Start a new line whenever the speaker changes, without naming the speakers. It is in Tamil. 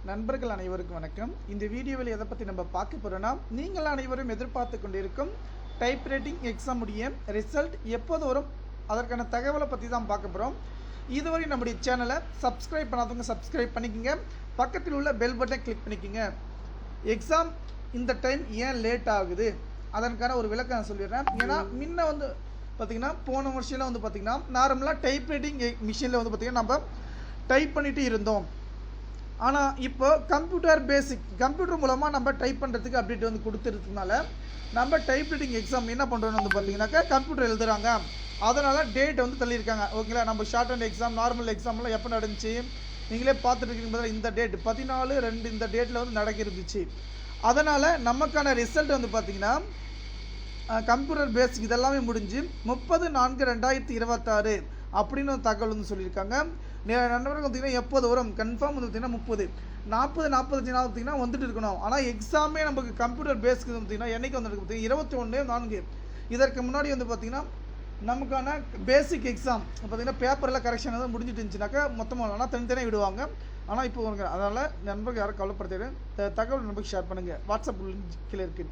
நண்பர்கள் அனைவருக்கும் வணக்கம். இந்த வீடியோவில் எதை பற்றி நம்ம பார்க்க போகிறோன்னா, நீங்கள் அனைவரும் எதிர்பார்த்து கொண்டிருக்கும் டைப்ரைட்டிங் எக்ஸாம் உடைய ரிசல்ட் எப்போது வரும், அதற்கான தகவலை பற்றி தான் பார்க்க போகிறோம். இதுவரை நம்முடைய சேனலை சப்ஸ்கிரைப் பண்ணாதவங்க சப்ஸ்கிரைப் பண்ணிக்கோங்க. பக்கத்தில் உள்ள பெல் பட்டனை கிளிக் பண்ணிக்கோங்க. எக்ஸாம் இந்த டைம் ஏன் லேட் ஆகுது அதற்கான ஒரு விளக்கம் நான் சொல்லிடுறேன். ஏன்னா முன்ன வந்து பார்த்திங்கன்னா போன வருஷத்தில் வந்து பார்த்திங்கன்னா நார்மலாக டைப்ரைட்டிங் மிஷினில் வந்து பார்த்திங்கன்னா நம்ம டைப் பண்ணிட்டு இருந்தோம். ஆனால் இப்போ கம்ப்யூட்டர் மூலமாக நம்ம டைப் பண்ணுறதுக்கு அப்டேட் வந்து கொடுத்துருக்கனால நம்ம டைப்ரைட்டிங் எக்ஸாம் என்ன பண்ணுறோன்னு வந்து பார்த்தீங்கன்னாக்கா கம்ப்யூட்டர் எழுதுகிறாங்க. அதனால் டேட் வந்து தள்ளியிருக்காங்க. ஓகேங்களா, நம்ம ஷார்ட் அண்ட் எக்ஸாம் நார்மல் எக்ஸாம்லாம் எப்போ நடந்துச்சு நீங்களே பார்த்துட்டு இருக்கீங்க. இந்த டேட் 14/2 இந்த டேட்டில் வந்து நடக்கிருந்துச்சு. அதனால் நமக்கான ரிசல்ட் வந்து பார்த்திங்கன்னா கம்ப்யூட்டர் பேசிக் இதெல்லாமே முடிஞ்சு 30/4/2026 அப்படின்னு ஒரு தகவல் வந்து சொல்லியிருக்காங்க. நண்பர்கள் பார்த்திங்கன்னா எப்போது வரும் கன்ஃபார்ம் வந்து பார்த்திங்கன்னா 30 40 பார்த்திங்கன்னா வந்துட்டு இருக்கணும். ஆனால் எக்ஸாமே நமக்கு கம்ப்யூட்டர் பேஸ்க்கு பார்த்திங்கன்னா என்றைக்கு வந்துருக்கு பார்த்திங்கன்னா 21/4. இதற்கு முன்னாடி வந்து பார்த்திங்கன்னா நமக்கான பேசிக் எக்ஸாம் பார்த்திங்கன்னா பேப்பரில் கரெக்ஷன் வந்து முடிஞ்சிட்டு இருந்துச்சுனாக்கா மொத்தமாக ஆனால் தனித்தனியாக விடுவாங்க. ஆனால் இப்போ அதனால் நண்பர்கள் யாரும் கவலைப்படுத்திடு தகவல் நமக்கு ஷேர் பண்ணுங்கள். வாட்ஸ்அப் கீழே இருக்குது.